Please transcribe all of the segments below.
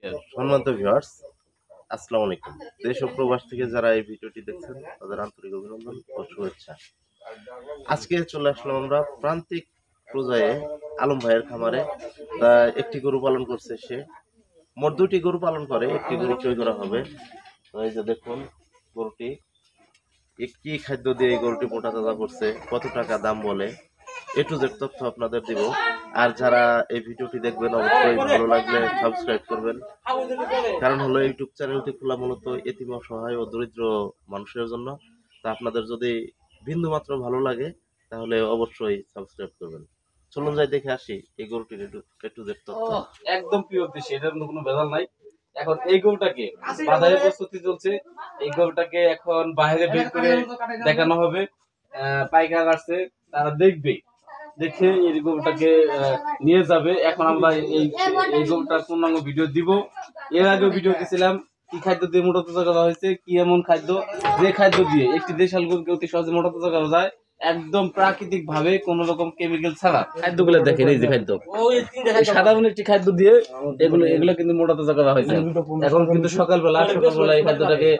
সম্মানিত ভিউয়ার্স, আসসালামু আলাইকুম। দেশ ও প্রবাস থেকে যারা এই ভিডিওটি দেখছেন তাদের আন্তরিক অভিনন্দন ও শুভেচ্ছা। আজকে চলে আসলাম আমরা প্রান্তিক পর্যায়ে আলম ভাইয়ের খামারে। তা একটি গরু পালন করছে সে, মোট দুটি গরু পালন করে, একটি গরু ক্রয় করা হবে। তো এই যে দেখুন গরুটি, কি খাদ্য দিয়ে এই গরুটি মোটা তাজা করছে, কত টাকা দাম বলে, এ টু জেড তথ্য আপনাদের দিব। আর যারা এই ভিডিওটি দেখবেন অবশ্যই ভালো লাগলে সাবস্ক্রাইব করবেন, কারণ হলো ইউটিউব চ্যানেলটি খোলা মূলত এতিম অসহায় ও দরিদ্র মানুষের জন্য। তা আপনাদের যদি বিন্দু মাত্র ভালো লাগে তাহলে অবশ্যই সাবস্ক্রাইব করবেন। চলুন যাই দেখে আসি এই গরুটির এ টু জেড তথ্য। একদম পিওর দেশি, এটার কোনো ভেজাল নাই। এখন এই গরুটাকে বাজারে প্রস্তুতি চলছে, এই গরুটাকে এখন বাইরে বের করে দেখানো হবে। পাইকার আসছে, তারা দেখবে, দেখে এই গরুটাকে নিয়ে যাবে। এখন আমরা এই গরুটার পূর্ণাঙ্গ ভিডিও দিব। এর আগে ভিডিও দিয়েছিলাম কি খাদ্য দিয়ে মোটা তাজা করা হয়েছে, কি এমন খাদ্য, যে খাদ্য দিয়ে একটি দেশাল গরুকে অতি সহজে মোটা তাজা করা যায় একদম প্রাকৃতিক ভাবে, কোন রকম কেমিক্যাল ছাড়া। খাদ্যগুলো দেখেন, এই যে খাদ্য, সাধারণ একটি খাদ্য দিয়ে এগুলো কিন্তু মোটা তাজা করা হয়েছে। এখন কিন্তু সকালবেলা এই খাদ্যটাকে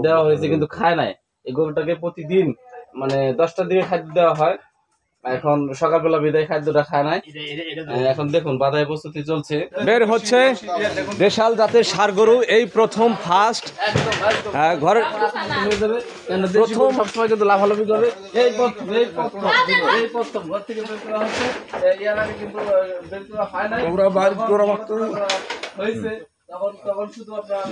দেওয়া হয়েছে, কিন্তু খায় নাই। এই গরুটাকে প্রতিদিন মানে 10টার দিকে খাদ্য দেওয়া হয়। এখন সকালবেলা বিদায় খাদ্যটা খায় নাই। এখন দেখুন বাধায় প্রস্তুতি চলছে, বের হচ্ছে দেশাল জাতের ষাঁড় গরু, এই প্রথম ফার্স্ট ঘরের প্রথম সবসময় কিন্তু লাভালাভি করে। এই প্রথম ঘর থেকে বের করা হচ্ছে, এর আগে কিন্তু বের করা হয় নাই, হয়েছে তখন শুধু আপনার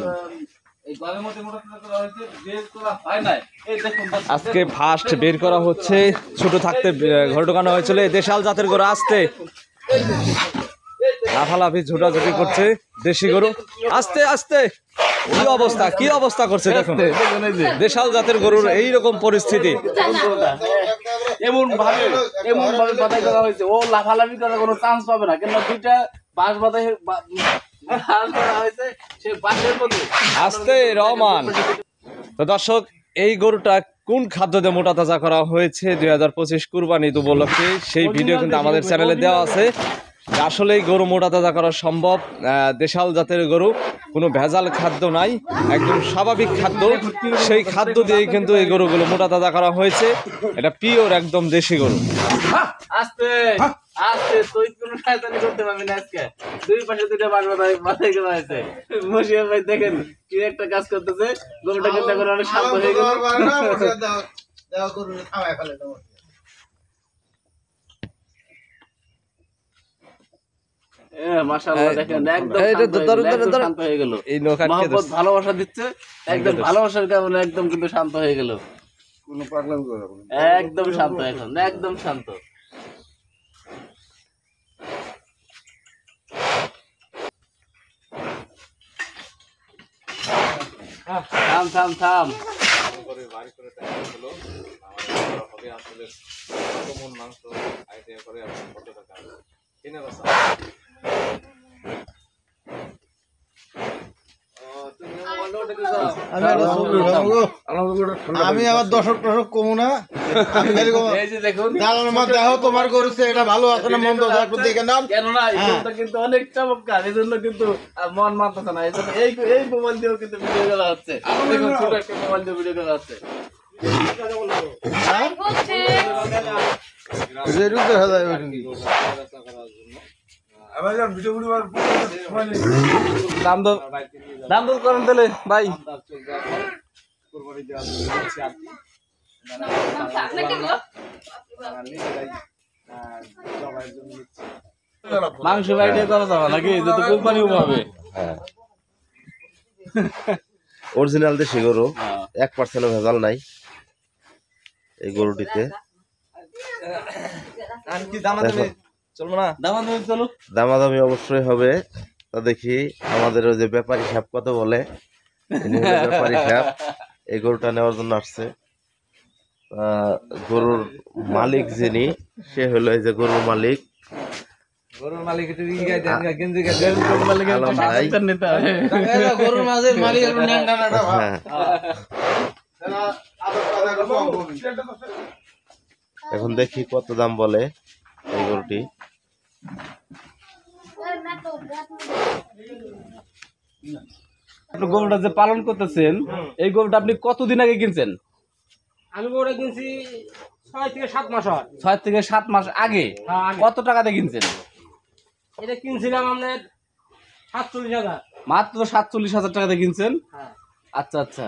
আজকে ফার্স্ট বের করা হচ্ছে। ছোট থাকতে ঘর ঢোকানো হয়েছিল। এই দেশাল জাতের গরু আসতে লাফালাফি ঝুটাঝুটি করছে দেশি গরু, আস্তে আস্তে কি অবস্থা করছে দেখুন। দেশাল জাতের গরুর এইরকম পরিস্থিতি, এমন ভাবে বাধাই করা হয়েছে, ও লাফালাফি করার কোনো চান্স পাবে না, কেন দুইটা বাঁশ বাধাই আস্তে রহমান। তো দর্শক, এই গরুটা কোন খাদ্য দিয়ে মোটা তাজা করা হয়েছে 2025 কুরবানি ঈদ উপলক্ষে, সেই ভিডিও কিন্তু আমাদের চ্যানেলে দেওয়া আছে। আসলে এই গরু মোটা তাজা করা সম্ভব। দেশাল জাতের গরু, কোনো ভেজাল খাদ্য নাই, একদম স্বাভাবিক খাদ্য, সেই খাদ্য দিয়েই কিন্তু এই গরুগুলো মোটা তাজা করা হয়েছে। এটা পিওর একদম দেশি গরু। আস্তে আস্তে তুই কোনো শয়তানি করতে পারবি না। আজকে দুই পাশে দুইটা বাঁশ বাধাই করা হয়েছে। মশিয়া ভাই দেখেন কি একটা কাজ করতেছে, গরুটা কিন্তু এখন অনেক শান্ত হয়ে গেল। মাশাআল্লাহ দেখেন একদম শান্ত হয়ে গেল। মহব্বত ভালোবাসা দিচ্ছে, একদম ভালোবাসার কারণে একদম কিন্তু শান্ত হয়ে গেল। কোনো পাগলামি করে একদম শান্ত, এখন একদম শান্ত। থাম থাম থাম। আমি আবার দশক কমু না, তোমার গরুছে এটা ভালো আছে না মন্দ দেখে নাম, কেননা কিন্তু অনেক চমৎকার, এই জন্য কিন্তু মন মানতেছে না। এই জন্য এই মোবাইল দিয়েও কিন্তু ভিডিও করা হচ্ছে, দেখুন ছোট একটা মোবাইল দিয়ে ভিডিও করা হচ্ছে। দাম দর করেন তাহলে ভাই। মাংস বাইরে করা যাবে নাকি, যদি কোম্পানিও পাবে। অরিজিনাল দেশি গরু, 1% ভেজাল নাই এই গরুটিতে। দামাদামি অবশ্যই হবে। তা দেখি আমাদের ওই যে ব্যাপারী সাহেব কত বলে। ব্যাপারী সাহেব এই গরুটা নেওয়ার জন্য আসছে। গরুর মালিক যিনি, সে হলো এই যে গরুর মালিক। এখন দেখি কত দাম বলে এই গরুটি। আপনি গরুটা যে পালন করতেছেন এই গরুটা আপনি কতদিন আগে কিনছেন? আমি গরু কিনছি 6 থেকে 7 মাস হয়। 6 থেকে 7 মাস আগে। হ্যাঁ, আগে। কত টাকাতে কিনছেন? এটা কিনছিলাম আপনার 47,000। মাত্র 47,000 টাকাতে কিনছেন। হ্যাঁ। আচ্ছা আচ্ছা,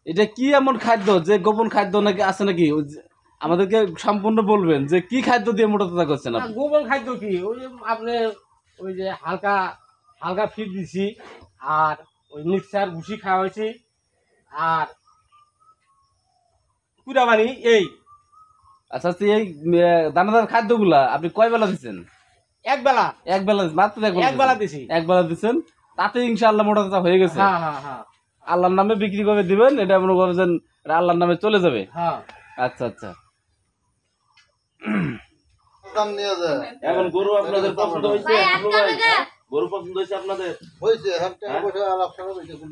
এটা কি এমন খাদ্য যে গোপন খাদ্য নাকি আছে নাকি? ওই যে আমাদেরকে সম্পূর্ণ বলবেন যে কি খাদ্য দিয়ে মোটা তাজা করছেন না, আপনি? গোবর খাদ্য কি ওই যে আপনি ওই যে হালকা হালকা ফিড দিছি আর ওই মিক্সার ভুসি খাওয়া হয়েছে আর কুড়াবানি এই আচ্ছা আচ্ছা, এই দানাদার খাদ্যগুলা আপনি কয় বেলা দিচ্ছেন? এক বেলা এক বেলা, মাত্র এক বেলা দিছি। এক বেলা দিচ্ছেন, তাতে ইনশাআল্লাহ মোটা তাজা হয়ে গেছে। হ্যাঁ হ্যাঁ হ্যাঁ আল্লাহর নামে বিক্রি করে দিবেন, এটা মনে করছেন আল্লাহর নামে চলে যাবে। হ্যাঁ। আচ্ছা আচ্ছা, দাম নিয়ে যায় এখন গরু আপনাদের পছন্দ হয়েছে? গরু পছন্দ হয়েছে আপনাদের? হয়েছে এখন টাকা পয়সা আলাপ সারা হয়েছে এখন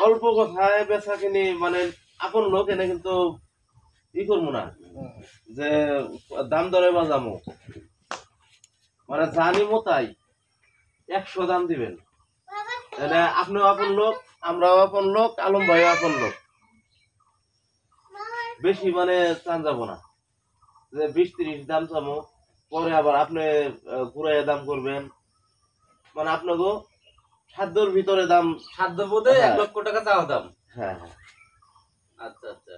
অল্প কথায় বেচা কিনি মানে আপন লোক এনে কিন্তু ই করবো না যে দাম দরে বাজামো, মানে জানিমো তাই 100 দাম দিবেন। তাহলে আপনিও আপন লোক, আমরাও আপন লোক, আলম ভাইও আপন লোক, বেশি মানে চান যাবো না যে 20-30 দাম চামো, পরে আবার আপনি ঘুরাইয়া দাম করবেন, মানে আপনাকে সাধ্যর ভিতরে দাম। সাধ্য বোধে হ্যাঁ। 1 লক্ষ টাকা চাওয়া দাম। হ্যাঁ হ্যাঁ আচ্ছা আচ্ছা,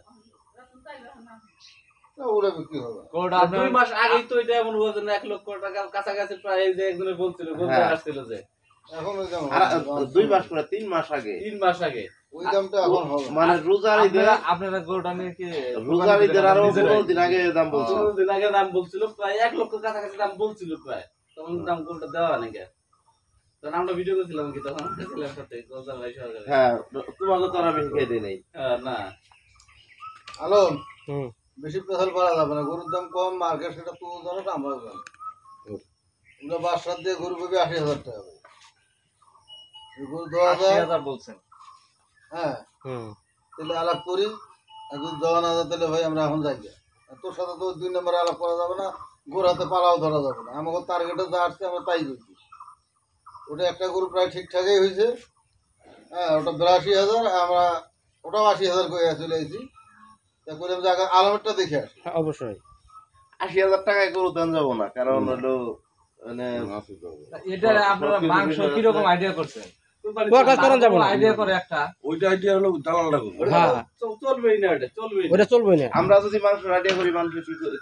ওরা বিক্রি হবে কোনটা 2 মাস আগেই তো এটা এমন হয়েছে না 1 লক্ষ টাকার কাছাকাছি প্রায়, এই যে একজনে বলছিল বলতে হ্যাঁ। আসছিল যে এখন ওই দাম আর হবে। 2 মাস করে 3 মাস আগে 3 মাস আগে। ওই দামটা এখন হবে মানে রোজার ঈদের, আপনারা গরুটা নিয়ে কি রোজার ঈদের আরো 15 দিন আগে দাম বলছিল। 15 দিন আগে দাম বলছিল, প্রায় 1 লক্ষ কাছাকাছি দাম বলছিল প্রায়, তখন দাম কোনটা দেওয়া নাকি? তখন আমরা ভিডিও করছিলাম কি, তখন ছিলাম সাথে গোজার ভাই সহকারে। হ্যাঁ, তোমাকে তো আর আমি শিখাই দিই নাই। না আলম হুম। বেশি পেশাল করা যাবে না, গরুর দাম কম, মার্কেট সেটা তুলে ধরো আমরা জানি ওগুলো বাসার দিয়ে গরু পাবে 80,000 টাকা পাবে। এই গরু 10,000 80,000 বলছেন। হ্যাঁ হুম। তাহলে আলাপ করি, আর যদি 10,000 তাহলে ভাই আমরা এখন যাই গিয়া। আর তোর সাথে তো 2 নম্বরে আলাপ করা যাবে না, গরু হাতে পালাও ধরা যাবে না, আমাকে টার্গেটে যা আসছে আমরা তাই করছি। ওটা একটা গরু প্রায় ঠিকঠাকই হয়েছে, হ্যাঁ ওটা 82,000, আমরা ওটাও 80,000 করে চলে এসেছি। তা করলাম যে আগে আলামেরটা দেখে আসি। হ্যাঁ, অবশ্যই 80,000 টাকায় গরু দাম যাবো না, কারণ হলো মানে এটা আপনারা মাংস সবকিছু কিরকম আইডিয়া করছেন? প্রকাশ করা যাবে না। আইডিয়া করে একটা ওইটা আইডিয়া হলো দালালটা করবে। হ্যাঁ চলবেই না, এটা চলবেই না। ওটা চলবে না। আমরা যদি মাংস রাডিয়া করি, মানুষ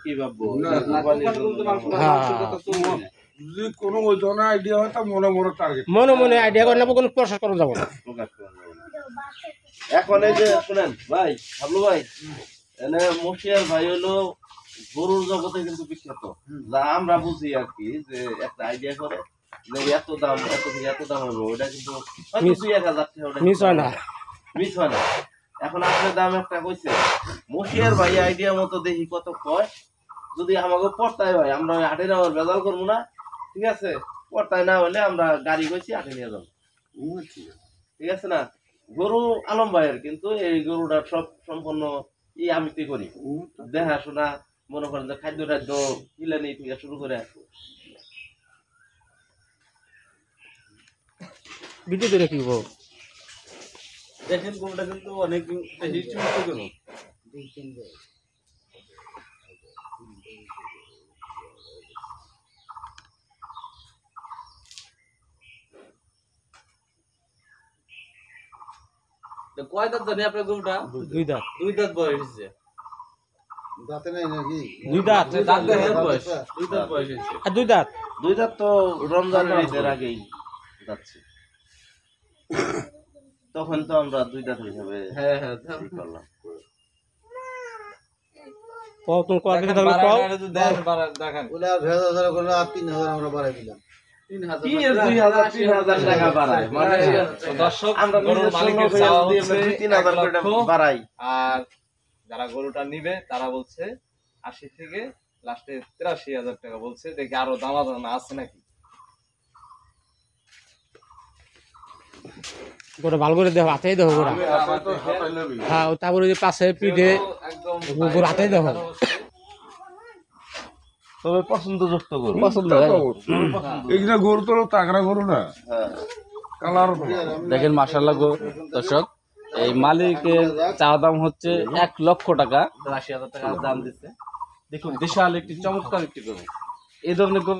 কি ভাববো? না, যে কোরবানির ওখানে জন্য কিন্তু মাংস হ্যাঁ। মাংসের কথা চলবেই না। যদি কোনো ওই ধরনের আইডিয়া হয় তা মনে মনে টার্গেট। মনে মনে আইডিয়া করে নেবো, কোনো প্রসেস করা যাবে না। প্রকাশ করা যাবে না। এখন এই যে শুনেন ভাই, হাবলু ভাই, এনে মশিয়ার ভাই হলো গরুর জগতে কিন্তু বিখ্যাত। যা আমরা বুঝি আর কি, যে একটা আইডিয়া করে যে এত দাম, এত থেকে এত দাম হবে, ওটা কিন্তু হয়তো 2-1,000 টাকা ওটা মিস হয় না। মিস হয় না। এখন আপনার দাম একটা কইছে, মশিয়ার ভাই আইডিয়া মতো দেখি কত কয়, যদি আমাকে পড়তায় হয় আমরা ওই হাটে নেওয়ার বেজাল করবো না, ঠিক আছে? পড়তায় না হলে আমরা গাড়ি কইছি হাটে নিয়ে যাবো, ঠিক আছে না? গরু আলম ভাইয়ের, কিন্তু এই গরুটা সব সম্পূর্ণ আমিতে করি, দেখাশোনা, মনে করেন যে খাদ্য টাদ্য ইলানি থেকে শুরু করে। ভিডিও করে কি বলবো? দেখেন গরুটা কিন্তু অনেক বেশি চুষ্ট গরু। তো কয় দাঁত জানি আপনার গরুটা? 2 দাঁত। 2 দাঁত বয়স হয়েছে। দাঁতে নেই নাকি? 2 দাঁত। দাঁত দেখার বয়স, 2 দাঁত বয়স হয়েছে। আর 2 দাঁত। 2 দাঁত তো রমজানের ঈদের আগেই যাচ্ছে, তখন তো আমরা 2 দাঁত হিসাবে হ্যাঁ হ্যাঁ, ই করলাম। কত কোয়ালিটি থাকলে কও। দেখেন ওগুলো আর ভেজা ধরা করে আর 3,000 আমরা বাড়াই দিলাম। 3,000 কি এর 2,000-3,000 টাকা বাড়ায়, মানে দর্শক, আমরা গরুর নিজের মালিকের সঙ্গে চাওয়া যদি হচ্ছে আমরা 3,000 করে 1 লক্ষ, বাড়াই, আর যারা গরুটা নিবে তারা বলছে 80 থেকে লাস্টে 83,000 টাকা বলছে। দেখি আরো দামাদাম আছে নাকি। গোটা ভালো করে দেখো, হাতেই দেখো গোটা। হ্যাঁ, তারপরে যে পাশে পিঠে একদম গোটা হাতেই দেখো। তবে পছন্দযুক্ত গরু। পছন্দ হয়। এইটা গরু তো তাগড়া গরু না। হ্যাঁ। কালার দেখেন মাশাআল্লাহ দর্শক, এই মালিকের চাওয়া দাম হচ্ছে 1 লক্ষ টাকা, ৮০,০০০ টাকা দাম দিচ্ছে। দেখুন বিশাল একটি চমৎকার একটি গরু। এই ধরনের গরু